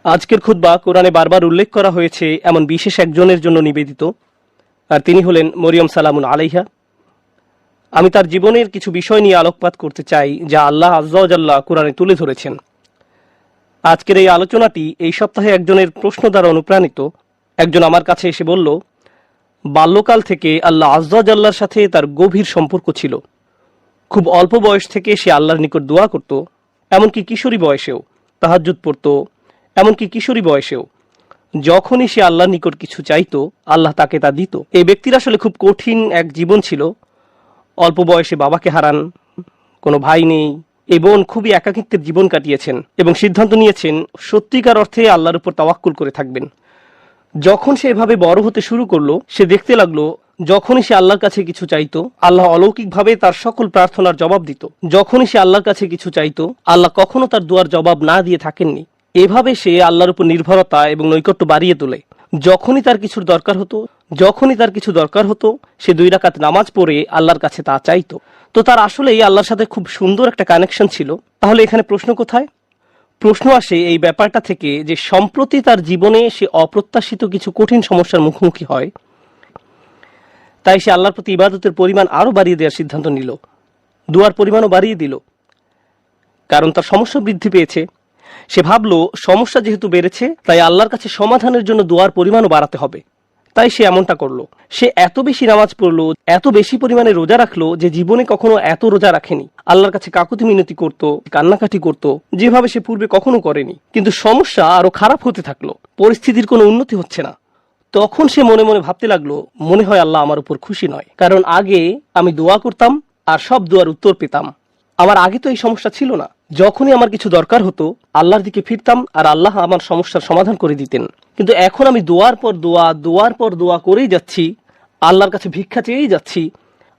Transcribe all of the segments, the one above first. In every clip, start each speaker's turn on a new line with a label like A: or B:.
A: আজকের খুতবা কোরআনে বারবার উল্লেখ করা হয়েছে এমন বিশেষ একজনের জন্য নিবেদিত, আর তিনি হলেন মরিয়ম সালামুন আলাইহা। আমি তার জীবনের কিছু বিষয় নিয়ে আলোকপাত করতে চাই যা আল্লাহ আজ্জা ওয়া জাল্লা কোরআনে তুলে ধরেছেন। আজকের এই আলোচনাটি এই সপ্তাহে একজনের প্রশ্ন দ্বারা অনুপ্রাণিত। একজন আমার কাছে এসে বলল, বাল্যকাল থেকে আল্লাহ আজ্জা ওয়া জাল্লার সাথে তার গভীর সম্পর্ক ছিল। খুব অল্প বয়স থেকে সে আল্লাহর নিকট দোয়া করত, এমনকি কিশোরী বয়সেও তাহাজ্জুদ পড়ত, এমনকি কিশোরী বয়সেও যখনই সে আল্লাহর নিকট কিছু চাইতো আল্লাহ তাকে তা দিত। এই ব্যক্তির আসলে খুব কঠিন এক জীবন ছিল। অল্প বয়সে বাবাকে হারান, কোনো ভাই নেই, এই বোন খুবই একাকিত্বের জীবন কাটিয়েছেন এবং সিদ্ধান্ত নিয়েছেন সত্যিকার অর্থে আল্লাহর উপর তাওয়াক্কুল করে থাকবেন। যখন সে এভাবে বড় হতে শুরু করলো, সে দেখতে লাগলো যখনই সে আল্লাহর কাছে কিছু চাইতো আল্লাহ অলৌকিকভাবে তার সকল প্রার্থনার জবাব দিত। যখনই সে আল্লাহর কাছে কিছু চাইতো আল্লাহ কখনো তার দুয়ার জবাব না দিয়ে থাকেননি। এভাবে সে আল্লাহর উপর নির্ভরতা এবং নৈকট্য বাড়িয়ে তোলে। যখনই তার কিছু দরকার হতো সে 2 রাকাত নামাজ পড়ে আল্লাহর কাছে তা চাইতো। তো তার আসলেই আল্লাহর সাথে খুব সুন্দর একটা কানেকশন ছিল। তাহলে এখানে প্রশ্ন কোথায়? প্রশ্ন আসে এই ব্যাপারটা থেকে যে সম্প্রতি তার জীবনে সে অপ্রত্যাশিত কিছু কঠিন সমস্যার মুখোমুখি হয়। তাই সে আল্লাহর প্রতি ইবাদতের পরিমাণ আরো বাড়িয়ে দেওয়ার সিদ্ধান্ত নিল, দুয়ার পরিমাণও বাড়িয়ে দিল, কারণ তার সমস্যা বৃদ্ধি পেয়েছে। সে ভাবলো সমস্যা যেহেতু বেড়েছে তাই আল্লাহর কাছে সমাধানের জন্য দোয়ার পরিমাণও বাড়াতে হবে। তাই সে এমনটা করলো। সে এত বেশি নামাজ পড়লো, এত বেশি পরিমাণে রোজা রাখলো যে জীবনে কখনো এত রোজা রাখেনি। আল্লাহর কাছে কাকুতি মিনতি করত, কান্নাকাটি করত, যেভাবে সে পূর্বে কখনো করেনি। কিন্তু সমস্যা আরো খারাপ হতে থাকলো, পরিস্থিতির কোনো উন্নতি হচ্ছে না। তখন সে মনে মনে ভাবতে লাগলো, মনে হয় আল্লাহ আমার উপর খুশি নয়, কারণ আগে আমি দোয়া করতাম আর সব দোয়ার উত্তর পেতাম। আমার আগে তো এই সমস্যা ছিল না। যখনই আমার কিছু দরকার হতো আল্লাহর দিকে ফিরতাম আর আল্লাহ আমার সমস্যার সমাধান করে দিতেন। কিন্তু এখন আমি দোয়ার পর দোয়া করেই যাচ্ছি, আল্লাহর কাছে ভিক্ষা চেয়েই যাচ্ছি,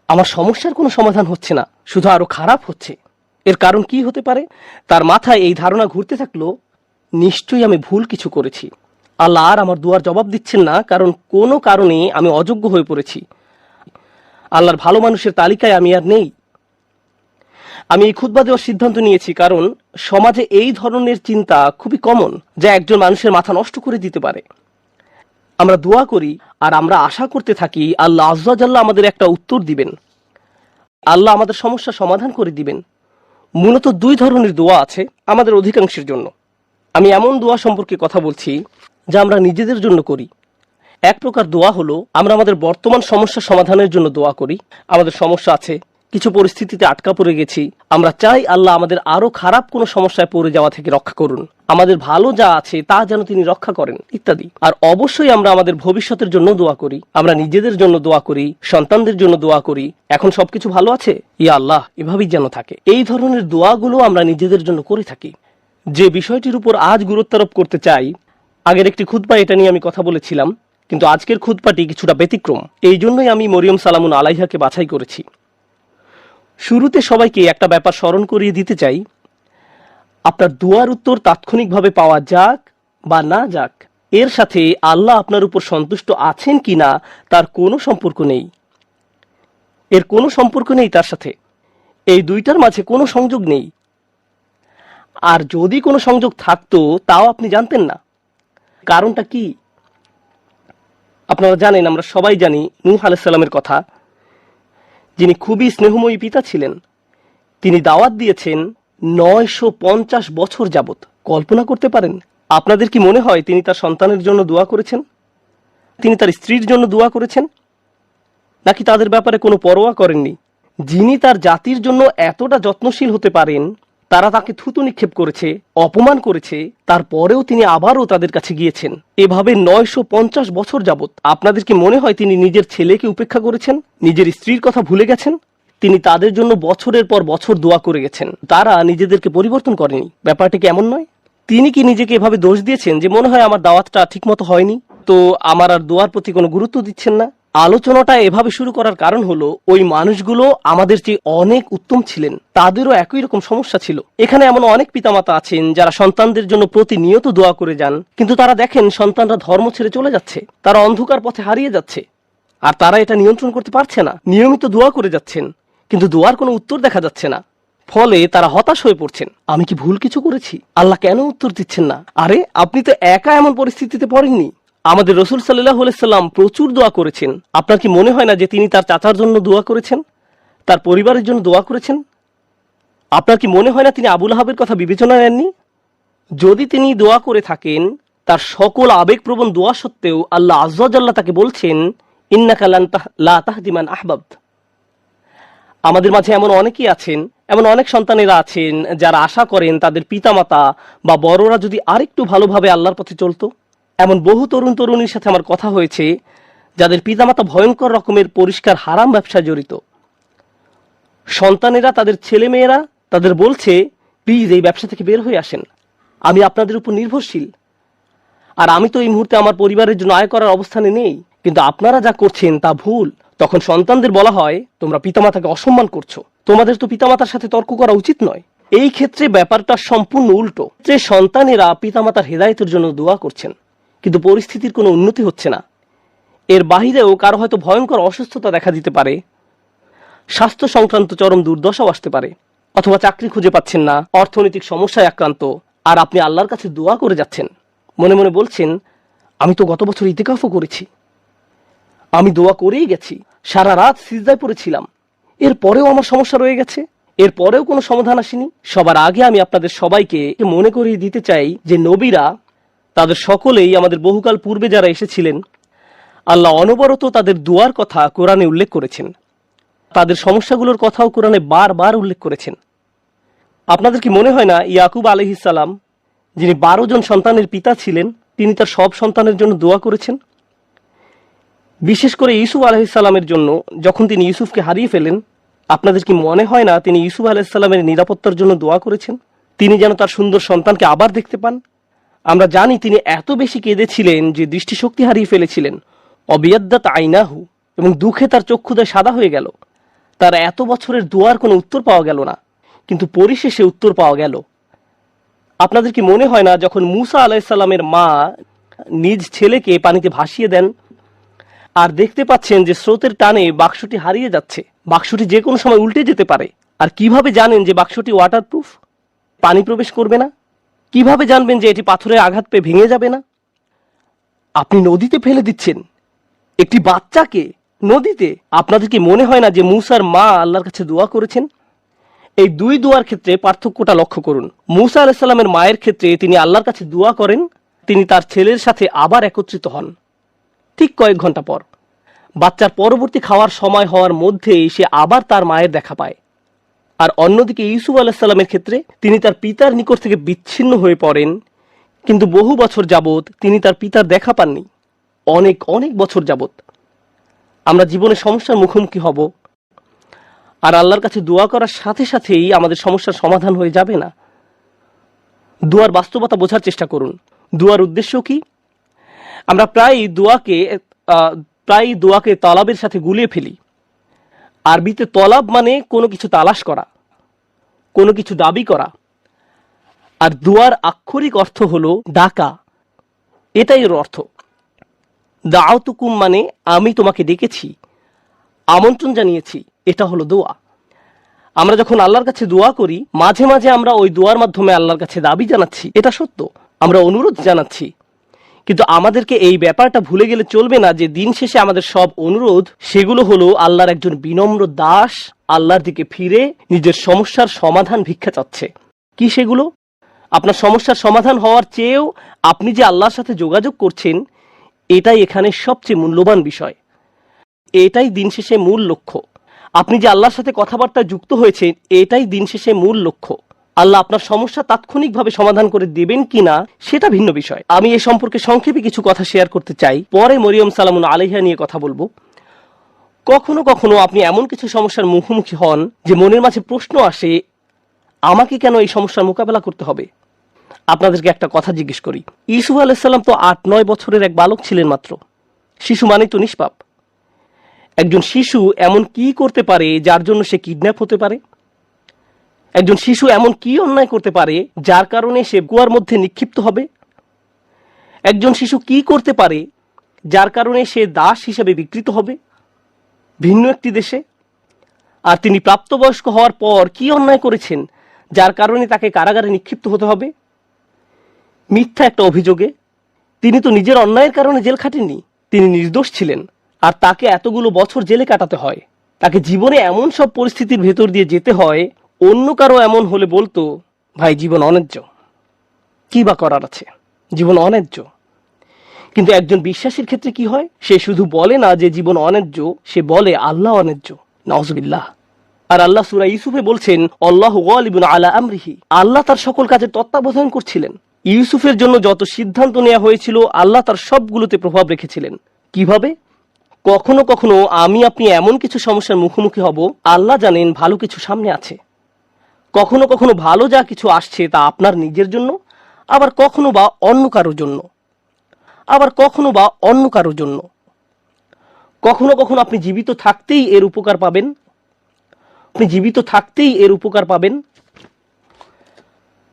A: আমার সমস্যার কোনো সমাধান হচ্ছে না, শুধু আরো খারাপ হচ্ছে। এর কারণ কি হতে পারে? তার মাথায় এই ধারণা ঘুরতে থাকলো, নিশ্চয়ই আমি ভুল কিছু করেছি। আল্লাহ আর আমার দোয়ার জবাব দিচ্ছেন না, কারণ কোনো কারণে আমি অযোগ্য হয়ে পড়েছি। আল্লাহর ভালো মানুষের তালিকায় আমি আর নেই। আমি এই খুতবা দেওয়ার সিদ্ধান্ত নিয়েছি কারণ সমাজে এই ধরনের চিন্তা খুবই কমন, যা একজন মানুষের মাথা নষ্ট করে দিতে পারে। আমরা দোয়া করি আর আমরা আশা করতে থাকি আল্লাহ আজ্জা ওয়া জাল্লা আমাদের একটা উত্তর দিবেন, আল্লাহ আমাদের সমস্যা সমাধান করে দিবেন। মূলত 2 ধরনের দোয়া আছে আমাদের অধিকাংশের জন্য। আমি এমন দোয়া সম্পর্কে কথা বলছি যা আমরা নিজেদের জন্য করি। এক প্রকার দোয়া হলো আমরা আমাদের বর্তমান সমস্যা সমাধানের জন্য দোয়া করি। আমাদের সমস্যা আছে, কিছু পরিস্থিতিতে আটকা পড়ে গেছি, আমরা চাই আল্লাহ আমাদের আরো খারাপ কোনো সমস্যায় পড়ে যাওয়া থেকে রক্ষা করুন, আমাদের ভালো যা আছে তা যেন তিনি রক্ষা করেন, ইত্যাদি। আর অবশ্যই আমরা আমাদের ভবিষ্যতের জন্য দোয়া করি, আমরা নিজেদের জন্য দোয়া করি, সন্তানদের জন্য দোয়া করি, এখন সবকিছু ভালো আছে, ইয়া আল্লাহ এভাবেই যেন থাকে। এই ধরনের দোয়াগুলো আমরা নিজেদের জন্য করে থাকি। যে বিষয়টির উপর আজ গুরুত্বারোপ করতে চাই, আগের একটি খুতবা এটা নিয়ে আমি কথা বলেছিলাম, কিন্তু আজকের খুতবাটি কিছুটা ব্যতিক্রম। এই জন্যই আমি মরিয়ম সালামুন আলাইহাকে বাছাই করেছি। শুরুতে সবাইকে একটা ব্যাপার স্মরণ করিয়ে দিতে চাই, আপনার দোয়ার উত্তর তাৎক্ষণিকভাবে পাওয়া যাক বা না যাক, এর সাথে আল্লাহ আপনার উপর সন্তুষ্ট আছেন কিনা তার কোনো সম্পর্ক নেই। এর কোনো সম্পর্ক নেই তার সাথে। এই দুইটার মাঝে কোনো সংযোগ নেই। আর যদি কোনো সংযোগ থাকতো তাও আপনি জানতেন না। কারণটা কি? আপনারা জানেন, আমরা সবাই জানি নূহ আলাইহিস সালামের কথা, যিনি খুবই স্নেহময়ী পিতা ছিলেন। তিনি দাওয়াত দিয়েছেন 950 বছর যাবত। কল্পনা করতে পারেন? আপনাদের কি মনে হয় তিনি তার সন্তানের জন্য দোয়া করেছেন? তিনি তার স্ত্রীর জন্য দোয়া করেছেন? নাকি তাদের ব্যাপারে কোনো পরোয়া করেননি? যিনি তার জাতির জন্য এতটা যত্নশীল হতে পারেন, তারা তাকে থুতু নিক্ষেপ করেছে, অপমান করেছে, তারপরেও তিনি আবারও তাদের কাছে গিয়েছেন। এভাবে 950 বছর যাবত। আপনাদের কি মনে হয় তিনি নিজের ছেলেকে উপেক্ষা করেছেন, নিজের স্ত্রীর কথা ভুলে গেছেন? তিনি তাদের জন্য বছরের পর বছর দোয়া করে গেছেন, তারা নিজেদেরকে পরিবর্তন করেনি। ব্যাপারটি কি এমন নয়? তিনি কি নিজেকে এভাবে দোষ দিয়েছেন যে মনে হয় আমার দাওয়াতটা ঠিক মতো হয়নি, তো আমার আর দোয়ার প্রতি কোনো গুরুত্ব দিচ্ছেন না? আলোচনাটা এভাবে শুরু করার কারণ হলো, ওই মানুষগুলো আমাদের চেয়ে অনেক উত্তম ছিলেন, তাদেরও একই রকম সমস্যা ছিল। এখানে এমন অনেক পিতামাতা আছেন যারা সন্তানদের জন্য প্রতিনিয়ত দোয়া করে যান, কিন্তু তারা দেখেন সন্তানরা ধর্ম ছেড়ে চলে যাচ্ছে, তারা অন্ধকার পথে হারিয়ে যাচ্ছে, আর তারা এটা নিয়ন্ত্রণ করতে পারছে না। নিয়মিত দোয়া করে যাচ্ছেন, কিন্তু দোয়ার কোনো উত্তর দেখা যাচ্ছে না। ফলে তারা হতাশ হয়ে পড়ছেন। আমি কি ভুল কিছু করেছি? আল্লাহ কেন উত্তর দিচ্ছেন না? আরে আপনি তো একা এমন পরিস্থিতিতে পড়েননি। আমাদের রসুল সাল্লাল্লাহু আলাইহি সাল্লাম প্রচুর দোয়া করেছেন। আপনার কি মনে হয় না যে তিনি তার চাচার জন্য দোয়া করেছেন, তার পরিবারের জন্য দোয়া করেছেন? আপনার কি মনে হয় না তিনি আবু লাহাবের কথা বিবেচনায় নেননি? যদি তিনি দোয়া করে থাকেন, তার সকল আবেগপ্রবণ দোয়া সত্ত্বেও আল্লাহ আযজা ওয়া জাল্লা তাকে বলছেন, ইন্নাকা লা তাহদি মান আহবাবত। আমাদের মাঝে এমন অনেকেই আছেন, এমন অনেক সন্তানেরা আছেন যারা আশা করেন তাদের পিতামাতা বা বড়রা যদি আরেকটু ভালোভাবে আল্লাহর পথে চলতো। এমন বহু তরুণ তরুণীর সাথে আমার কথা হয়েছে যাদের পিতামাতা ভয়ঙ্কর রকমের পরিষ্কার হারাম ব্যবসায় জড়িত। সন্তানেরা, তাদের ছেলেমেয়েরা তাদের বলছে, প্লিজ এই ব্যবসা থেকে বের হয়ে আসেন, আমি আপনাদের উপর নির্ভরশীল, আর আমি তো এই মুহূর্তে আমার পরিবারের জন্য আয় করার অবস্থানে নেই, কিন্তু আপনারা যা করছেন তা ভুল। তখন সন্তানদের বলা হয়, তোমরা পিতামাতাকে অসম্মান করছো, তোমাদের তো পিতামাতার সাথে তর্ক করা উচিত নয়। এই ক্ষেত্রে ব্যাপারটা সম্পূর্ণ উল্টো। যে সন্তানেরা পিতামাতার হেদায়েতের জন্য দোয়া করছেন, কিন্তু পরিস্থিতির কোনো উন্নতি হচ্ছে না। এর বাহিরেও কারো হয়তো ভয়ঙ্কর অসুস্থতা দেখা দিতে পারে, স্বাস্থ্য সংক্রান্ত চরম দুর্দশাও আসতে পারে, অথবা চাকরি খুঁজে পাচ্ছেন না, অর্থনৈতিক সমস্যায় আক্রান্ত, আর আপনি আল্লাহর কাছে দোয়া করে যাচ্ছেন, মনে মনে বলছেন, আমি তো গত বছর ইতিকাফও করেছি, আমি দোয়া করেই গেছি, সারা রাত সিজদায় পড়েছিলাম, এরপরেও আমার সমস্যা রয়ে গেছে, এরপরেও কোনো সমাধান আসেনি। সবার আগে আমি আপনাদের সবাইকে মনে করিয়ে দিতে চাই যে নবীরা, তাদের সকলেই আমাদের বহুকাল পূর্বে যারা এসেছিলেন, আল্লাহ অনবরত তাদের দোয়ার কথা কোরআনে উল্লেখ করেছেন, তাদের সমস্যাগুলোর কথাও কোরআনে বারবার উল্লেখ করেছেন। আপনাদের কি মনে হয় না ইয়াকুব আলাইহিস সালাম, যিনি 12 জন সন্তানের পিতা ছিলেন, তিনি তার সব সন্তানের জন্য দোয়া করেছেন? বিশেষ করে ইউসুফ আলাইহিস সালামের জন্য, যখন তিনি ইউসুফকে হারিয়ে ফেলেন, আপনাদের কি মনে হয় না তিনি ইউসুফ আলাইহিস সালামের নিরাপত্তার জন্য দোয়া করেছেন, তিনি যেন তার সুন্দর সন্তানকে আবার দেখতে পান? আমরা জানি তিনি এত বেশি কেঁদেছিলেন যে দৃষ্টিশক্তি হারিয়ে ফেলেছিলেন, অবিয়াদ্দাত আইনাহু, এবং দুঃখে তার চক্ষুদয় সাদা হয়ে গেল। তার এত বছরের দোয়ার কোনো উত্তর পাওয়া গেল না, কিন্তু পরিশেষে উত্তর পাওয়া গেল। আপনাদের কি মনে হয় না যখন মুসা আলাইহিস সালামের মা নিজ ছেলেকে পানিতে ভাসিয়ে দেন, আর দেখতে পাচ্ছেন যে স্রোতের টানে বাক্সটি হারিয়ে যাচ্ছে, বাক্সটি যে কোনো সময় উল্টে যেতে পারে, আর কিভাবে জানেন যে বাক্সটি ওয়াটারপ্রুফ, পানি প্রবেশ করবে না? কিভাবে জানবেন যে এটি পাথরে আঘাত পেয়ে ভেঙে যাবে না? আপনি নদীতে ফেলে দিচ্ছেন একটি বাচ্চাকে, নদীতে। আপনাদের কি মনে হয় না যে মুসার মা আল্লাহর কাছে দোয়া করেছেন? এই দুই দোয়ার ক্ষেত্রে পার্থক্যটা লক্ষ্য করুন। মুসা আলাইহিস সালামের মায়ের ক্ষেত্রে তিনি আল্লাহর কাছে দোয়া করেন, তিনি তার ছেলের সাথে আবার একত্রিত হন ঠিক কয়েক ঘন্টা পর। বাচ্চার পরবর্তী খাওয়ার সময় হওয়ার মধ্যেই সে আবার তার মায়ের দেখা পায়। আর অন্যদিকে ইউসুফ আলাইহিস সালামের ক্ষেত্রে তিনি তার পিতার নিকট থেকে বিচ্ছিন্ন হয়ে পড়েন, কিন্তু বহু বছর যাবত তিনি তার পিতার দেখা পাননি, অনেক অনেক বছর যাবত। আমরা জীবনে সমস্যার মুখোমুখি হব, আর আল্লাহর কাছে দোয়া করার সাথে সাথেই আমাদের সমস্যার সমাধান হয়ে যাবে না। দোয়ার বাস্তবতা বোঝার চেষ্টা করুন। দোয়ার উদ্দেশ্য কি? আমরা প্রায় দোয়াকে তলাবের সাথে গুলিয়ে ফেলি। আরবিতে তলাব মানে কোনো কিছু তালাশ করা, কোনো কিছু দাবি করা, আর দোয়ার আক্ষরিক অর্থ হলো ডাকা, এটাই এর অর্থ। দাউতুকুম মানে আমি তোমাকে ডেকেছি, আমন্ত্রণ জানিয়েছি, এটা হলো দোয়া। আমরা যখন আল্লাহর কাছে দোয়া করি, মাঝে মাঝে আমরা ওই দোয়ার মাধ্যমে আল্লাহর কাছে দাবি জানাচ্ছি, এটা সত্য, আমরা অনুরোধ জানাচ্ছি, কিন্তু আমাদেরকে এই ব্যাপারটা ভুলে গেলে চলবে না যে দিন শেষে আমাদের সব অনুরোধ, সেগুলো হলো আল্লাহর একজন বিনম্র দাস আল্লাহর দিকে ফিরে নিজের সমস্যার সমাধান ভিক্ষা চাচ্ছে। কি সেগুলো? আপনার সমস্যার সমাধান হওয়ার চেয়েও আপনি যে আল্লাহর সাথে যোগাযোগ করছেন, এটাই এখানে সবচেয়ে মূল্যবান বিষয়, এটাই দিন শেষে মূল লক্ষ্য। আপনি যে আল্লাহর সাথে কথাবার্তা যুক্ত হয়েছেন, এটাই দিন শেষে মূল লক্ষ্য। আল্লাহ আপনার সমস্যা তাৎক্ষণিকভাবে সমাধান করে দেবেন কিনা সেটা ভিন্ন বিষয়। আমি এ সম্পর্কে সংক্ষেপে কিছু কথা শেয়ার করতে চাই, পরে মরিয়ম সালামুন আলাইহা নিয়ে কথা বলবো। কখনো কখনো আপনি এমন কিছু সমস্যার মুখোমুখি হন যে মনের মাঝে প্রশ্ন আসে, আমাকে কেন এই সমস্যার মোকাবেলা করতে হবে? আপনাদেরকে একটা কথা জিজ্ঞেস করি, ইউসুফ আলাইহিস সালাম তো 8-9 বছরের এক বালক ছিলেন মাত্র। শিশু মানেই তো নিষ্পাপ। একজন শিশু এমন কি করতে পারে যার জন্য সে কিডন্যাপ হতে পারে? একজন শিশু এমন কি অন্যায় করতে পারে যার কারণে সে কুয়ার মধ্যে নিক্ষিপ্ত হবে? একজন শিশু কি করতে পারে যার কারণে সে দাস হিসেবে বিক্রিত হবে ভিন্ন একটি দেশে? আর তিনি প্রাপ্তবয়স্ক হওয়ার পর কি অন্যায় করেছেন যার কারণে তাকে কারাগারে নিক্ষিপ্ত হতে হবে? মিথ্যা একটা অভিযোগে। তিনি তো নিজের অন্যায়ের কারণে জেল খাটেননি, তিনি নির্দোষ ছিলেন, আর তাকে এতগুলো বছর জেলে কাটাতে হয়। তাকে জীবনে এমন সব পরিস্থিতির ভেতর দিয়ে যেতে হয়, অন্য কারো এমন হলে বলতো, ভাই জীবন অন্যায্য, কি বা করার আছে, জীবন অন্যায্য। কিন্তু একজন বিশ্বাসীর ক্ষেত্রে কি হয়? সে শুধু বলে না যে জীবন অন্যায্য, সে বলে আল্লাহ অন্যায্য। নাউজুবিল্লাহ। আর আল্লাহ সূরা ইউসুফে বলছেন, আল্লাহু গালিবুন আলা আমরিহি, আল্লাহ তার সকল কাজের তত্ত্বাবধান করছিলেন। ইউসুফের জন্য যত সিদ্ধান্ত নেওয়া হয়েছিল আল্লাহ তার সবগুলোতে প্রভাব রেখেছিলেন। কিভাবে? কখনো কখনো আমি আপনি এমন কিছু সমস্যার মুখোমুখি হব, আল্লাহ জানেন ভালো কিছু সামনে আছে। কখনো কখনো ভালো যা কিছু আসছে তা আপনার নিজের জন্য, আবার কখনো বা অন্য কারোর জন্য, কখনো কখনো আপনি জীবিত থাকতেই এর উপকার পাবেন,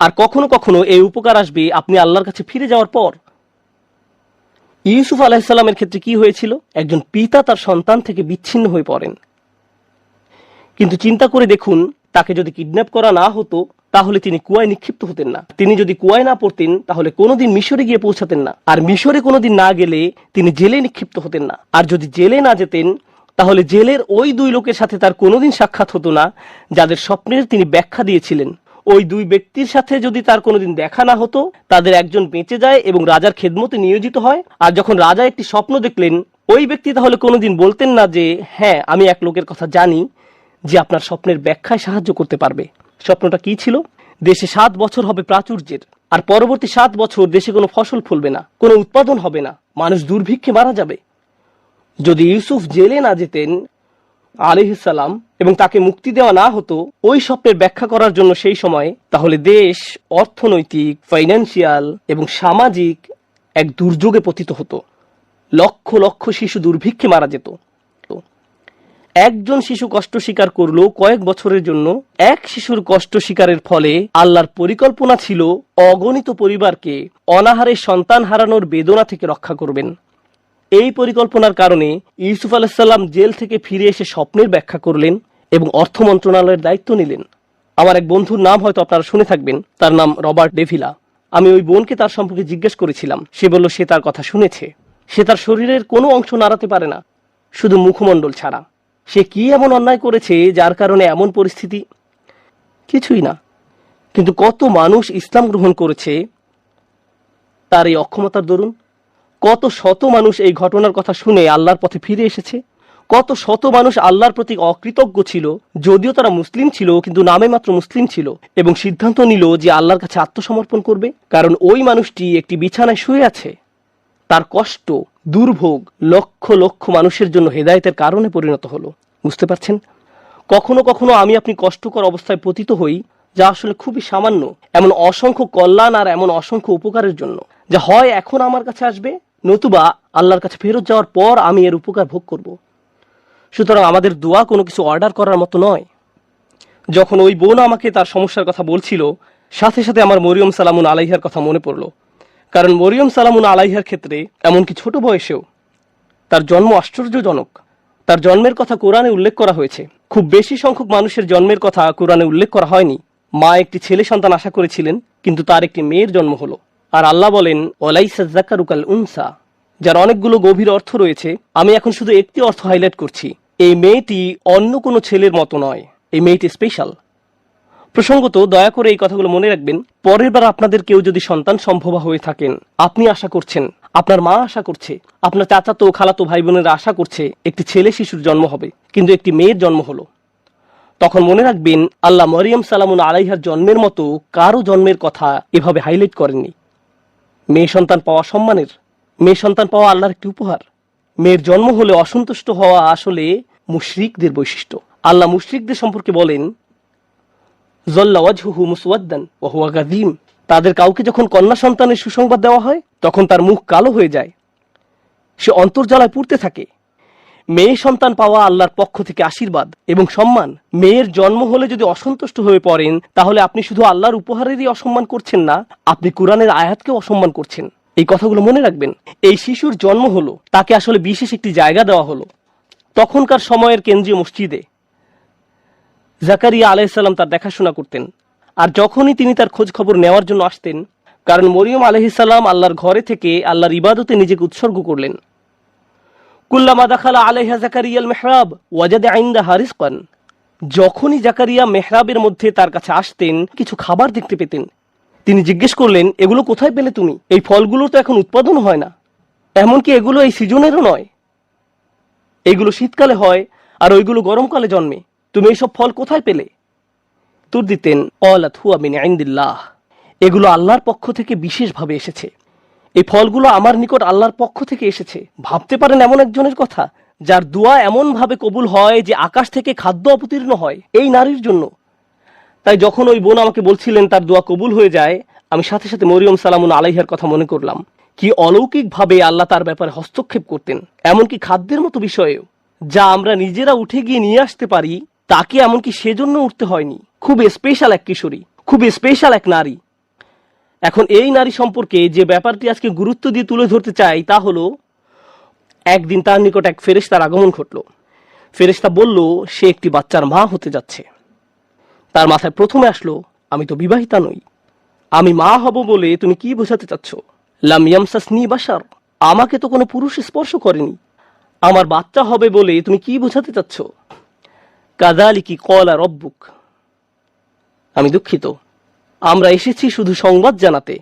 A: আর কখনো কখনো এই উপকার আসবে আপনি আল্লাহর কাছে ফিরে যাওয়ার পর। ইউসুফ আলাইহিস সালামের ক্ষেত্রে কি হয়েছিল? একজন পিতা তার সন্তান থেকে বিচ্ছিন্ন হয়ে পড়েন। কিন্তু চিন্তা করে দেখুন, তাকে যদি কিডন্যাপ করা না হতো তাহলে তিনি কুয়ায় নিক্ষিপ্ত হতেন না। তিনি যদি কুয়ায় না পড়তেন তাহলে কোনোদিন মিশরে গিয়ে পৌঁছাতেন না। আর মিশরে কোনোদিন না গেলে তিনি জেলে নিক্ষিপ্ত হতেন না। আর যদি জেলে না যেতেন তাহলে জেলের ওই দুই লোকের সাথে তার কোনোদিন সাক্ষাৎ হতো না যাদের স্বপ্নের তিনি ব্যাখ্যা দিয়েছিলেন। ওই দুই ব্যক্তির সাথে যদি তার কোনোদিন দেখা না হতো, তাদের একজন বেঁচে যায় এবং রাজার খেদমতে নিয়োজিত হয়। আর যখন রাজা একটি স্বপ্ন দেখলেন, ওই ব্যক্তি তাহলে কোনোদিন বলতেন না যে হ্যাঁ, আমি এক লোকের কথা জানি যে আপনার স্বপ্নের ব্যাখ্যায় সাহায্য করতে পারবে। স্বপ্নটা কি ছিল? দেশে 7 বছর হবে প্রাচুর্যের, আর পরবর্তী 7 বছর দেশে কোনো ফসল ফলবে না, কোনো উৎপাদন হবে না, মানুষ দুর্ভিক্ষে মারা যাবে। যদি ইউসুফ জেলে না যেতেন আলাইহিস সালাম এবং তাকে মুক্তি দেওয়া না হতো ওই স্বপ্নের ব্যাখ্যা করার জন্য সেই সময়, তাহলে দেশ অর্থনৈতিক, ফাইন্যান্সিয়াল এবং সামাজিক এক দুর্যোগে পতিত হতো। লক্ষ লক্ষ শিশু দুর্ভিক্ষে মারা যেত। একজন শিশু কষ্ট স্বীকার করলো কয়েক বছরের জন্য, এক শিশুর কষ্ট স্বীকারের ফলে আল্লাহর পরিকল্পনা ছিল অগণিত পরিবারকে অনাহারে সন্তান হারানোর বেদনা থেকে রক্ষা করবেন। এই পরিকল্পনার কারণে ইউসুফ আলাইহিস সালাম জেল থেকে ফিরে এসে স্বপ্নের ব্যাখ্যা করলেন এবং অর্থ মন্ত্রণালয়ের দায়িত্ব নিলেন। আমার এক বন্ধুর নাম হয়তো আপনারা শুনে থাকবেন, তার নাম রবার্ট ডেভিলা। আমি ওই বোনকে তার সম্পর্কে জিজ্ঞেস করেছিলাম। সে বলল সে তার কথা শুনেছে। সে তার শরীরের কোনো অংশ নাড়াতে পারে না, শুধু মুখমণ্ডল ছাড়া। সে কি এমন অন্যায় করেছে যার কারণে এমন পরিস্থিতি? কিছুই না। কিন্তু কত মানুষ ইসলাম গ্রহণ করেছে তার এই অক্ষমতার দরুন। কত শত মানুষ এই ঘটনার কথা শুনে আল্লাহর পথে ফিরে এসেছে। কত শত মানুষ আল্লাহর প্রতি অকৃতজ্ঞ ছিল, যদিও তারা মুসলিম ছিল কিন্তু নামে মাত্র মুসলিম ছিল, এবং সিদ্ধান্ত নিল যে আল্লাহর কাছে আত্মসমর্পণ করবে। কারণ ওই মানুষটি একটি বিছানায় শুয়ে আছে, তার কষ্ট, দুর্ভোগ লক্ষ লক্ষ মানুষের জন্য হেদায়েতের কারণে পরিণত হলো। বুঝতে পারছেন? কখনো কখনো আমি আপনি কষ্টকর অবস্থায় পতিত হই, যা আসলে খুবই সামান্য, এমন অসংখ্য কল্যাণ আর এমন অসংখ্য উপকারের জন্য, যা হয় এখন আমার কাছে আসবে, নতুবা আল্লাহর কাছে ফেরত যাওয়ার পর আমি এর উপকার ভোগ করব। সুতরাং আমাদের দোয়া কোনো কিছু অর্ডার করার মতো নয়। যখন ওই বোন আমাকে তার সমস্যার কথা বলছিল, সাথে সাথে আমার মরিয়ম সালামুন আলাইহার কথা মনে পড়ল। কারণ মরিয়ম সালামুন আলাইহার ক্ষেত্রে এমনকি ছোট বয়সেও তার জন্ম আশ্চর্যজনক। তার জন্মের কথা কোরআনে উল্লেখ করা হয়েছে। খুব বেশি সংখ্যক মানুষের জন্মের কথা কোরআনে উল্লেখ করা হয়নি। মা একটি ছেলে সন্তান আশা করেছিলেন, কিন্তু তার একটি মেয়ের জন্ম হলো। আর আল্লাহ বলেন, ওয়ালাইসা যাকারু কাল উনসা, যার অনেকগুলো গভীর অর্থ রয়েছে। আমি এখন শুধু একটি অর্থ হাইলাইট করছি। এই মেয়েটি অন্য কোনো ছেলের মতো নয়, এই মেয়েটি স্পেশাল। প্রসঙ্গত, দয়া করে এই কথাগুলো মনে রাখবেন। পরের বার আপনাদের কেউ যদি সন্তান সম্ভবা হয়ে থাকেন, আপনি আশা করছেন, আপনার মা আশা করছে, আপনার চাচাতো খালাতো ভাই বোনেরা আশা করছে একটি ছেলে শিশুর জন্ম হবে, কিন্তু একটি মেয়ের জন্ম হলো, তখন মনে রাখবেন আল্লাহ মরিয়ম সালামুন আলাইহার জন্মের মতো কারো জন্মের কথা এভাবে হাইলাইট করেননি। মেয়ে সন্তান পাওয়া সম্মানের, মেয়ে সন্তান পাওয়া আল্লাহর একটি উপহার। মেয়ের জন্ম হলে অসন্তুষ্ট হওয়া আসলে মুশরিকদের বৈশিষ্ট্য। আল্লাহ মুশরিকদের সম্পর্কে বলেন, যল্লা ওয়াজহুহু মুসওয়াদ্দান ওয়া হুয়া গাযীম, তাদের কাউকে যখন কন্যা সন্তানের সুসংবাদ দেওয়া হয় তখন তার মুখ কালো হয়ে যায়, সে অন্তর্জ্বালায় পুড়তে থাকে। মেয়ে সন্তান পাওয়া আল্লাহর পক্ষ থেকে আশীর্বাদ এবং সম্মান। মেয়ের জন্ম হলে যদি অসন্তুষ্ট হয়ে পড়েন, তাহলে আপনি শুধু আল্লাহর উপহারেরই অসম্মান করছেন না, আপনি কুরআনের আয়াতকেও অসম্মান করছেন। এই কথাগুলো মনে রাখবেন। এই শিশুর জন্ম হলো, তাকে আসলে বিশেষ একটি জায়গা দেওয়া হলো তখনকার সময়ের কেন্দ্রীয় মসজিদে। জাকারিয়া আলাইহিস সালাম তার দেখাশোনা করতেন। আর যখনই তিনি তার খোঁজ খবর নেওয়ার জন্য আসতেন, কারণ মরিয়ম আলাইহিস সালাম আল্লাহর ঘরে থেকে আল্লাহর ইবাদতে নিজেকে উৎসর্গ করলেন। কুল্লামা দাখালা আলাইহা জাকারিয়াল মিহরাব ওয়াজাদা ইনদাহা রিজকান, যখনই জাকারিয়া মেহরাবের মধ্যে তার কাছে আসতেন কিছু খাবার দেখতে পেতেন। তিনি জিজ্ঞেস করলেন, এগুলো কোথায় পেলে তুমি? এই ফলগুলো তো এখন উৎপাদন হয় না, এমনকি এগুলো এই সিজনেরও নয়। এগুলো শীতকালে হয় আর ওইগুলো গরমকালে জন্মে। তুমি এইসব ফল কোথায় পেলে? উত্তর দিতেন, ক্বালাত হুয়া মিন ইনদিল্লাহ, এগুলো আল্লাহর পক্ষ থেকে বিশেষভাবে এসেছে। এই ফলগুলো আমার নিকট আল্লাহর পক্ষ থেকে এসেছে। ভাবতে পারেন এমন একজনের কথা যার দোয়া এমন ভাবে কবুল হয় যে আকাশ থেকে খাদ্য অবতীর্ণ হয় এই নারীর জন্য। তাই যখন ওই বোন আমাকে বলছিলেন তার দোয়া কবুল হয়ে যায়, আমি সাথে সাথে মরিয়ম সালামুন আলাইহার কথা মনে করলাম। কি অলৌকিকভাবে আল্লাহ তার ব্যাপারে হস্তক্ষেপ করতেন, এমনকি খাদ্যের মতো বিষয়েও, যা আমরা নিজেরা উঠে গিয়ে নিয়ে আসতে পারি তাকে এমনকি সেজন্য উঠতে হয়নি। খুব স্পেশাল এক কিশোরী, খুব স্পেশাল এক নারী। এখন এই নারী সম্পর্কে যে ব্যাপারটি আজকে গুরুত্ব দিয়ে তুলে ধরতে চাই তা হলো, একদিন তার নিকট এক ফেরেশতার আগমন ঘটল। ফেরেশতা বলল সে একটি বাচ্চার মা হতে যাচ্ছে। তার মাথায় প্রথমে আসলো, আমি তো বিবাহিতা নই, আমি মা হব বলে তুমি কি বোঝাতে চাচ্ছ? লাম ইয়ামসাসনি বাশার, আমাকে তো কোনো পুরুষ স্পর্শ করেনি, আমার বাচ্চা হবে বলে তুমি কি বোঝাতে চাচ্ছ? কাযালিকি ক্বালা রাব্বুক, আমি দুঃখিত, আমরা এসেছি শুধু সংবাদ জানাতে।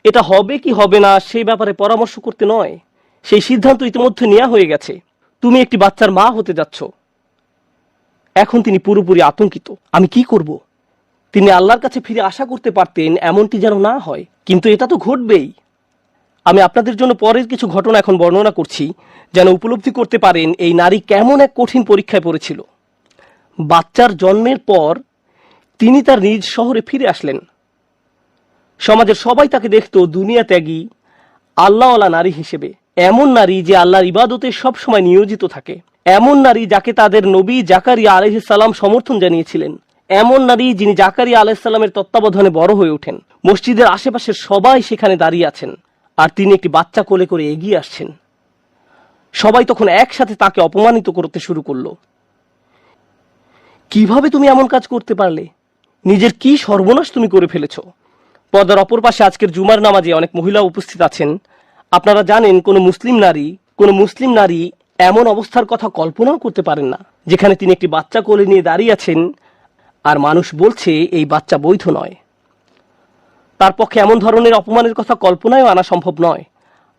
A: এটা হবে কি হবে না সেই ব্যাপারে পরামর্শ করতে নয়, সেই সিদ্ধান্ত ইতিমধ্যে নেওয়া হয়ে গেছে। তুমি একটি বাচ্চার মা হতে যাচ্ছ। এখন তিনি পুরোপুরি আতঙ্কিত, আমি কি করব? তিনি আল্লাহর কাছে ফিরে আশা করতে পারতেন এমনটি যেন না হয়, কিন্তু এটা তো ঘটবেই। আমি আপনাদের জন্য পরের কিছু ঘটনা এখন বর্ণনা করছি যেন উপলব্ধি করতে পারেন এই নারী কেমন এক কঠিন পরীক্ষায় পড়েছিল। বাচ্চার জন্মের পর তিনি তার নিজ শহরে ফিরে আসলেন। সমাজের সবাই তাকে দেখত দুনিয়া ত্যাগী আল্লাহওয়ালা নারী হিসেবে, এমন নারী যে আল্লাহর ইবাদতে সবসময় নিয়োজিত থাকে, এমন নারী যাকে তাদের নবী জাকারিয়া আলাইহিস সালাম সমর্থন জানিয়েছিলেন, এমন নারী যিনি জাকারিয়া আলাইহিস সালামের তত্ত্বাবধানে বড় হয়ে ওঠেন। মসজিদের আশেপাশের সবাই সেখানে দাঁড়িয়ে আছেন আর তিনি একটি বাচ্চা কোলে করে এগিয়ে আসছেন। সবাই তখন একসাথে তাকে অপমানিত করতে শুরু করলো। কিভাবে তুমি এমন কাজ করতে পারলে? নিজের কি সর্বনাশ তুমি করে ফেলেছো? পর্দার অপর পাশে আজকের জুমার নামাজে অনেক মহিলা উপস্থিত আছেন। আপনারা জানেন কোন মুসলিম নারী এমন অবস্থার কথা কল্পনাও করতে পারেন না যেখানে তিনি একটি বাচ্চা কোলে নিয়ে দাঁড়িয়ে আছেন আর মানুষ বলছে এই বাচ্চা বৈধ নয়। তার পক্ষে এমন ধরনের অপমানের কথা কল্পনায়ও আনা সম্ভব নয়।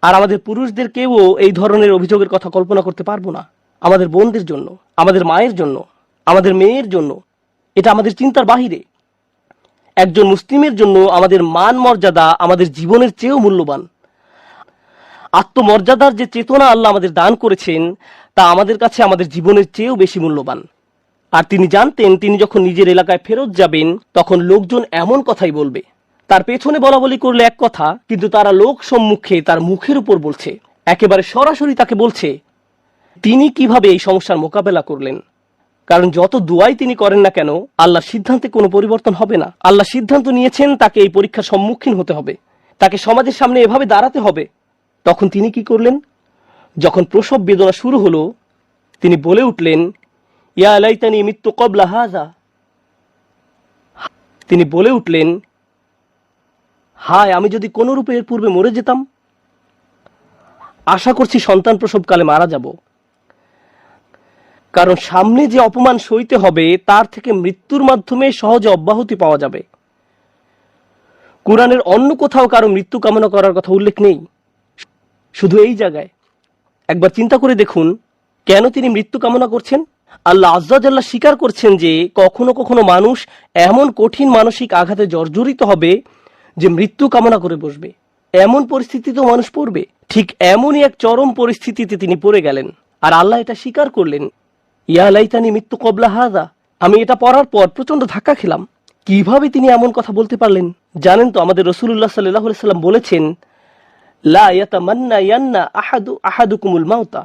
A: আর আমাদের পুরুষদেরকেও এই ধরনের অভিযোগের কথা কল্পনা করতে পারবো না। আমাদের বোনদের জন্য, আমাদের মায়ের জন্য, আমাদের মেয়ের জন্য এটা আমাদের চিন্তার বাহিরে। একজন মুসলিমের জন্য আমাদের মান মর্যাদা আমাদের জীবনের চেয়েও মূল্যবান। আত্মমর্যাদার যে চেতনা আল্লাহ আমাদের দান করেছেন তা আমাদের কাছে আমাদের জীবনের চেয়েও বেশি মূল্যবান। আর তিনি জানতেন তিনি যখন নিজের এলাকায় ফেরত যাবেন তখন লোকজন এমন কথাই বলবে। তার পেছনে বলা বলি করলে এক কথা, কিন্তু তারা লোক সম্মুখে তার মুখের উপর বলছে, একেবারে সরাসরি তাকে বলছে তিনি কিভাবে এই সমস্যার মোকাবেলা করলেন। কারণ যত দুয়াই তিনি করেন না কেন আল্লাহর সিদ্ধান্তে কোনো পরিবর্তন হবে না। আল্লাহ সিদ্ধান্ত নিয়েছেন তাকে এই পরীক্ষার সম্মুখীন হতে হবে, তাকে সমাজের সামনে এভাবে দাঁড়াতে হবে। তখন তিনি কি করলেন? যখন প্রসব বেদনা শুরু হলো তিনি বলে উঠলেন, ইয়া লাইতানি মিত্তু ক্বাবলা হাযা, তিনি বলে উঠলেন, হায় আমি যদি কোন রূপে এর পূর্বে মরে যেতাম। আশা করছি সন্তান প্রসবকালে মারা যাব, কারণ সামনে যে অপমান সইতে হবে তার থেকে মৃত্যুর মাধ্যমে সহজে অব্যাহতি পাওয়া যাবে। কুরআনের অন্য কোথাও কারো মৃত্যু কামনা করার কথা উল্লেখ নেই, শুধু এই জায়গায়। একবার চিন্তা করে দেখুন কেন তিনি মৃত্যু কামনা করছেন। আল্লাহ আজ্জা জাল্লা স্বীকার করছেন যে কখনো কখনো মানুষ এমন কঠিন মানসিক আঘাতে জর্জরিত হবে যে মৃত্যু কামনা করে বসবে। এমন পরিস্থিতিতেও মানুষ পড়বে। ঠিক এমনই এক চরম পরিস্থিতিতে তিনি পড়ে গেলেন আর আল্লাহ এটা স্বীকার করলেন, ইয়া লাইতানি মিত্তু ক্বাবলা হাযা, আমি এটা পড়ার পর প্রচন্ড ধাক্কা খেলাম। কিভাবে তিনি এমন কথা বলতে পারলেন? জানেন তো আমাদের রাসূলুল্লাহ সাল্লাল্লাহু আলাইহি সাল্লাম বলেছেন, লা ইয়াতামান্না ইয়ান্না আহাদুকুমুল মাউতা,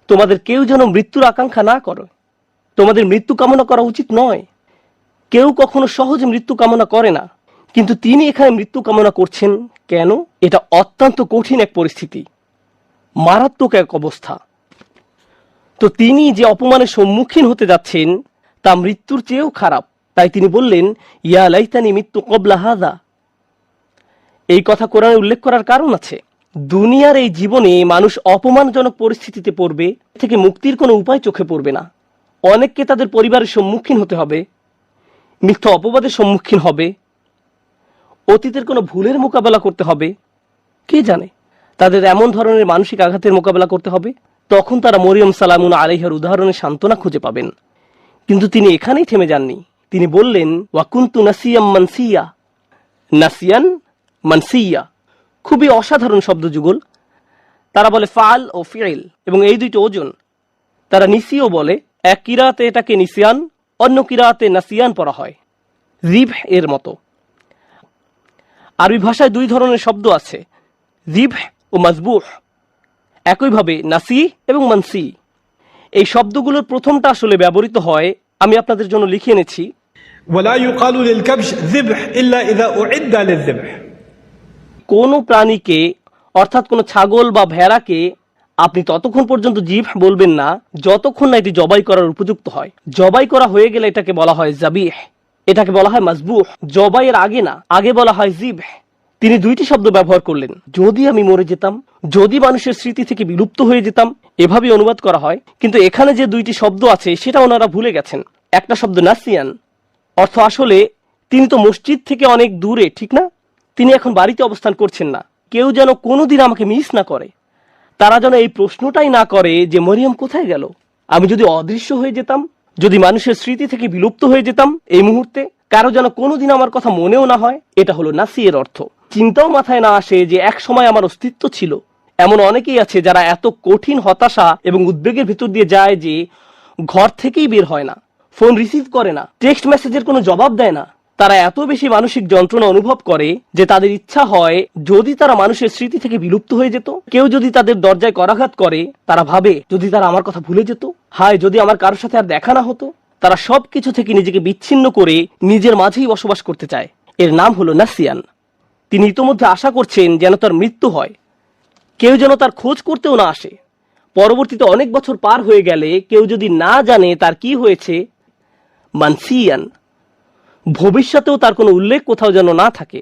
A: তোমাদের কেউ যেন মৃত্যুর আকাঙ্ক্ষা না করে, তোমাদের মৃত্যু কামনা করা উচিত নয়। কেউ কখনো সহজে মৃত্যু কামনা করে না, কিন্তু তিনি এখানে মৃত্যু কামনা করছেন কেন? এটা অত্যন্ত কঠিন এক পরিস্থিতি, মারাত্মক এক অবস্থা। তো তিনি যে অপমানের সম্মুখীন হতে যাচ্ছেন তা মৃত্যুর চেয়েও খারাপ। তাই তিনি বললেন, ইয়া লাইতানি মিত্তু ক্বাবলা হাযা। এই কথা কোরআনে উল্লেখ করার কারণ আছে। দুনিয়ার এই জীবনে মানুষ অপমানজনক পরিস্থিতিতে পড়বে, থেকে মুক্তির কোনো উপায় চোখে পড়বে না। অনেককে তাদের পরিবারের সম্মুখীন হতে হবে, মিথ্যা অপবাদের সম্মুখীন হবে, অতীতের কোনো ভুলের মোকাবেলা করতে হবে। কে জানে তাদের এমন ধরনের মানসিক আঘাতের মোকাবেলা করতে হবে। তখন তারা মরিয়ম সালামুন আলাইহার উদাহরণে সান্ত্বনা খুঁজে পাবেন। কিন্তু তিনি এখানেই থেমে যাননি। তিনি বললেন, ওয়াকুন্তু নাসিয়াম মানসিয়া। নাসিয়ান মানসিয়া খুবই অসাধারণ শব্দযুগল। তারা বলে ফাল ও ফিল, এবং এই দুইটি ওজন। তারা নিসিও বলে, এক কিরাতে এটাকে নিসিয়ান, অন্য কিরাতে নাসিয়ান পড়া হয়, রিবহ এর মতো। আরবি ভাষায় দুই ধরনের শব্দ আছে, রিবহ ও মাজবুহ। একইভাবে নাসি এবং মানসি, এই শব্দগুলোর প্রথমটা আসলে ব্যবহৃত হয়, আমি আপনাদের জন্য লিখে এনেছি।
B: ওয়ালা ইউকালু লিল কাবশ যিবহ ইল্লা ইযা উইদ্দা লিযযিবহ।
A: কোন প্রাণীকে, অর্থাৎ কোন ছাগল বা ভেড়াকে আপনি ততক্ষণ পর্যন্ত জিবহ বলবেন না যতক্ষণ না এটি জবাই করার উপযুক্ত হয়। জবাই করা হয়ে গেলে এটাকে বলা হয় জাবিহ, এটাকে বলা হয় মাজবুহ। জবাইয়ের আগে না, আগে বলা হয় জিবহ। তিনি দুইটি শব্দ ব্যবহার করলেন, যদি আমি মরে যেতাম, যদি মানুষের স্মৃতি থেকে বিলুপ্ত হয়ে যেতাম, এভাবে অনুবাদ করা হয়। কিন্তু এখানে যে দুইটি শব্দ আছে সেটা ওনারা ভুলে গেছেন। একটা শব্দ নাসিয়ান, অর্থ আসলে তিনি তো মসজিদ থেকে অনেক দূরে, ঠিক না? তিনি এখন বাড়িতে অবস্থান করছেন না। কেউ যেন কোনোদিন আমাকে মিস না করে, তারা যেন এই প্রশ্নটাই না করে যে মরিয়ম কোথায় গেল। আমি যদি অদৃশ্য হয়ে যেতাম, যদি মানুষের স্মৃতি থেকে বিলুপ্ত হয়ে যেতাম এই মুহূর্তে, কারো যেন কোনোদিন আমার কথা মনেও না হয়। এটা হলো নাসিয়ের অর্থ। চিন্তাও মাথায় না আসে যে এক সময় আমার অস্তিত্ব ছিল। এমন অনেকেই আছে যারা এত কঠিন হতাশা এবং উদ্বেগের ভিতর দিয়ে যায় যে ঘর থেকেই বের হয় না, ফোন রিসিভ করে না, টেক্সট মেসেজের কোনো জবাব দেয় না। তারা এত বেশি মানসিক যন্ত্রণা অনুভব করে যে তাদের ইচ্ছা হয় যদি তারা মানুষের স্মৃতি থেকে বিলুপ্ত হয়ে যেত। কেউ যদি তাদের দরজায় করাঘাত করে, তারা ভাবে যদি তারা আমার কথা ভুলে যেত, হায় যদি আমার কারোর সাথে আর দেখা না হতো। তারা সবকিছু থেকে নিজেকে বিচ্ছিন্ন করে নিজের মাঝেই বসবাস করতে চায়। এর নাম হলো নাসিয়ান। তিনি ইতোমধ্যে আশা করছেন যেন তার মৃত্যু হয়, কেউ যেন তার খোঁজ করতেও না আসে। পরবর্তীতে অনেক বছর পার হয়ে গেলে কেউ যদি না জানে তার কি হয়েছে, মানসিয়ান, ভবিষ্যতেও তার কোনো উল্লেখ কোথাও যেন না থাকে।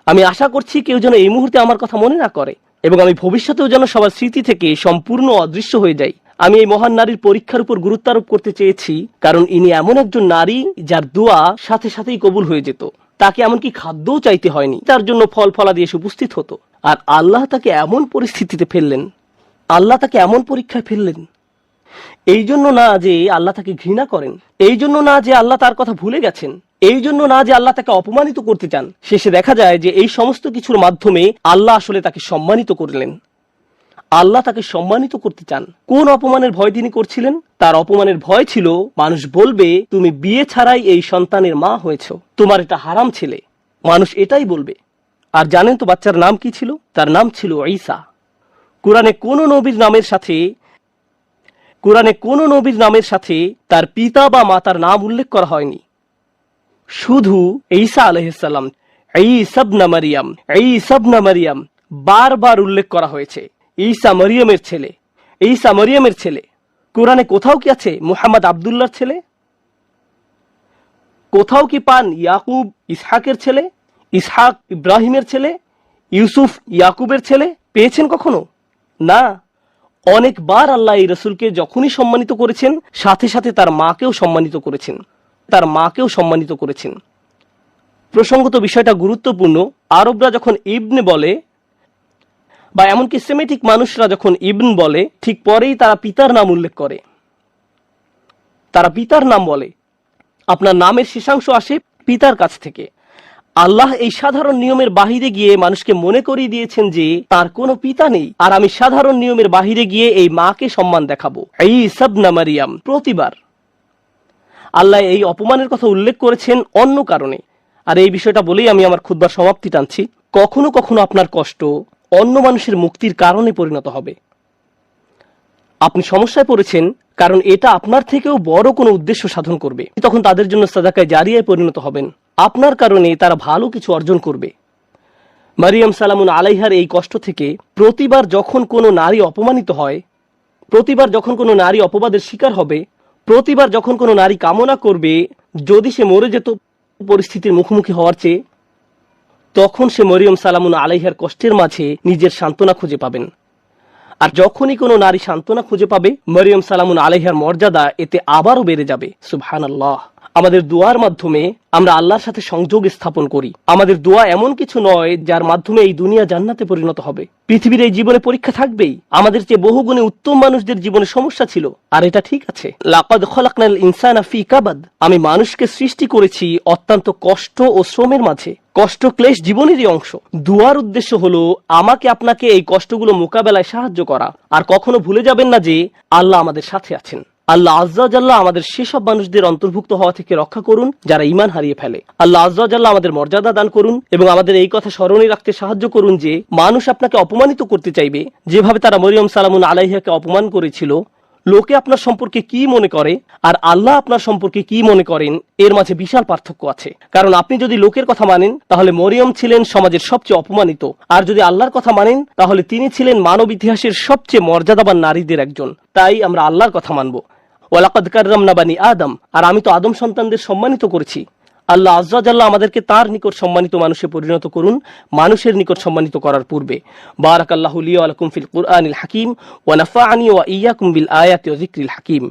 A: আমি আশা করছি কেউ যেন এই মুহূর্তে আমার কথা মনে না করে, এবং আমি ভবিষ্যতেও যেন সবার স্মৃতি থেকে সম্পূর্ণ অদৃশ্য হয়ে যাই। আমি এই মহান নারীর পরীক্ষার উপর গুরুত্ব আরোপ করতে চেয়েছি, কারণ ইনি এমন একজন নারী যার দোয়া সাথে সাথেই কবুল হয়ে যেত। তাকে এমনকি খাদ্যও চাইতে হয়নি, তার জন্য ফল ফলাদি এসে উপস্থিত হতো। আর আল্লাহ তাকে এমন পরিস্থিতিতে ফেললেন, আল্লাহ তাকে এমন পরীক্ষায় ফেললেন, এই জন্য না যে আল্লাহ তাকে ঘৃণা করেন, এই জন্য না যে আল্লাহ তার কথা ভুলে গেছেন, এই জন্য না যে আল্লাহ তাকে অপমানিত করতে চান। শেষে দেখা যায় যে এই সমস্ত কিছুর মাধ্যমে আল্লাহ আসলে তাকে সম্মানিত করলেন। আল্লাহ তাকে সম্মানিত করতে চান। কোন অপমানের ভয় তিনি করছিলেন? তার অপমানের ভয় ছিল মানুষ বলবে তুমি বিয়ে ছাড়াই এই সন্তানের মা হয়েছ, তোমার এটা হারাম ছেলে। মানুষ এটাই বলবে। আর জানেন তো বাচ্চার নাম কি ছিল? তার নাম ছিল ঈসা। কোরআনে কোন নবীর নামের সাথে তার পিতা বা মাতার নাম উল্লেখ করা হয়নি। শুধু ঈসা আলাইহিস সালাম, ঈসা ইবনে মারইয়াম বারবার উল্লেখ করা হয়েছে। ঈসা মরিয়মের ছেলে। কোরআনে কোথাও কি আছে মুহাম্মদ আব্দুল্লাহর ছেলে? কোথাও কি পান ইয়াকুব ইসহাকের ছেলে, ইসহাক ইব্রাহিমের ছেলে, ইউসুফ ইয়াকুবের ছেলে? পেয়েছেন কখনো? না। অনেকবার আল্লাহ এই রাসূলকে যখনই সম্মানিত করেছেন, সাথে সাথে তার মাকেও সম্মানিত করেছেন। প্রসঙ্গত বিষয়টা গুরুত্বপূর্ণ। আরবরা যখন ইবনে বলে, বা এমনকি সেমেটিক মানুষরা যখন ইবন বলে, ঠিক পরেই তারা পিতার নাম উল্লেখ করে। তারা পিতার নাম বলে। আপনার নামের শেষাংশ আসে পিতার কাছ থেকে। আল্লাহ এই সাধারণ নিয়মের বাহিরে গিয়ে মানুষকে মনে করিয়ে দিয়েছেন যে তার কোনো পিতা নেই, আর আমি সাধারণ নিয়মের বাহিরে গিয়ে এই মাকে সম্মান দেখাবো। ঈসা ইবনে মারইয়াম। প্রতিবার আল্লাহ এই অপমানের কথা উল্লেখ করেছেন অন্য কারণে। আর এই বিষয়টা বলেই আমি আমার খুতবার সমাপ্তি টানছি। কখনো কখনো আপনার কষ্ট অন্য মানুষের মুক্তির কারণে পরিণত হবে। আপনি সমস্যায় পড়েছেন কারণ এটা আপনার থেকেও বড় কোনো উদ্দেশ্য সাধন করবে। তখন তাদের জন্য সাদাকায়ে জারিয়ায় পরিণত হবেন। আপনার কারণে তারা ভালো কিছু অর্জন করবে। মারিয়াম সালামুন আলাইহার এই কষ্ট থেকে প্রতিবার যখন কোনো নারী অপমানিত হয়, প্রতিবার যখন কোনো নারী অপবাদের শিকার হবে, প্রতিবার যখন কোনো নারী কামনা করবে যদি সে মরে যেত পরিস্থিতির মুখোমুখি হওয়ার চেয়ে, তখন সে মরিয়ম সালামুন আলাইহার কষ্টের মাঝে নিজের সান্ত্বনা খুঁজে পাবেন। আর যখনই কোনো নারী সান্ত্বনা খুঁজে পাবে, মরিয়ম সালামুন আলাইহার মর্যাদা এতে আবারও বেড়ে যাবে। সুবহানাল্লাহ। আমাদের দোয়ার মাধ্যমে আমরা আল্লাহর সাথে সংযোগ স্থাপন করি। আমাদের দোয়া এমন কিছু নয় যার মাধ্যমে এই দুনিয়া জান্নাতে পরিণত হবে। পৃথিবীর এই জীবনে পরীক্ষা থাকবেই। আমাদের চেয়ে বহুগুণে উত্তম মানুষদের জীবনে সমস্যা ছিল, আর এটা ঠিক আছে। লাকাদ খলাকনাল ইনসানা ফি কাবাদ, আমি মানুষকে সৃষ্টি করেছি অত্যন্ত কষ্ট ও শ্রমের মাঝে। কষ্ট ক্লেশ জীবনেরই অংশ। দুয়ার উদ্দেশ্য হলো আমাকে আপনাকে এই কষ্টগুলো মোকাবেলায় সাহায্য করা। আর কখনো ভুলে যাবেন না যে আল্লাহ আমাদের সাথে আছেন। আল্লাহ আজ্জা জাল্লাহ আমাদের সেসব মানুষদের অন্তর্ভুক্ত হওয়া থেকে রক্ষা করুন যারা ঈমান হারিয়ে ফেলে। আল্লাহ আজ্জা জাল্লাহ আমাদের মর্যাদা দান করুন এবং আমাদের এই কথা স্মরণে রাখতে সাহায্য করুন যে মানুষ আপনাকে অপমানিত করতে চাইবে যেভাবে তারা মরিয়ম সালামুন আলাইহাকে অপমান করেছিল। লোকে আপনার সম্পর্কে কি মনে করে আর আল্লাহ আপনার সম্পর্কে কি মনে করেন, এর মাঝে বিশাল পার্থক্য আছে। কারণ আপনি যদি লোকের কথা মানেন তাহলে মরিয়ম ছিলেন সমাজের সবচেয়ে অপমানিত, আর যদি আল্লাহর কথা মানেন তাহলে তিনি ছিলেন মানব ইতিহাসের সবচেয়ে মর্যাদাবান নারীদের একজন। তাই আমরা আল্লাহর কথা মানব। ওয়ালাকাদ কাররামনা বানি আদম, আর আমি তো আদম সন্তানদের সম্মানিত করেছি। আল্লাহ আজ্জা জাল্লাহ আমাদেরকে তার নিকট সম্মানিত মানুষে পরিণত করুন মানুষের নিকট সম্মানিত করার পূর্বে। বারাকাল্লাহু লি ওয়া লাকুম ফিল কুরআনিল হাকিম ওয়া নাফা'আনি ওয়া ইয়্যাকুম বিল আয়াতি ওয়া যিকরিল হাকিম।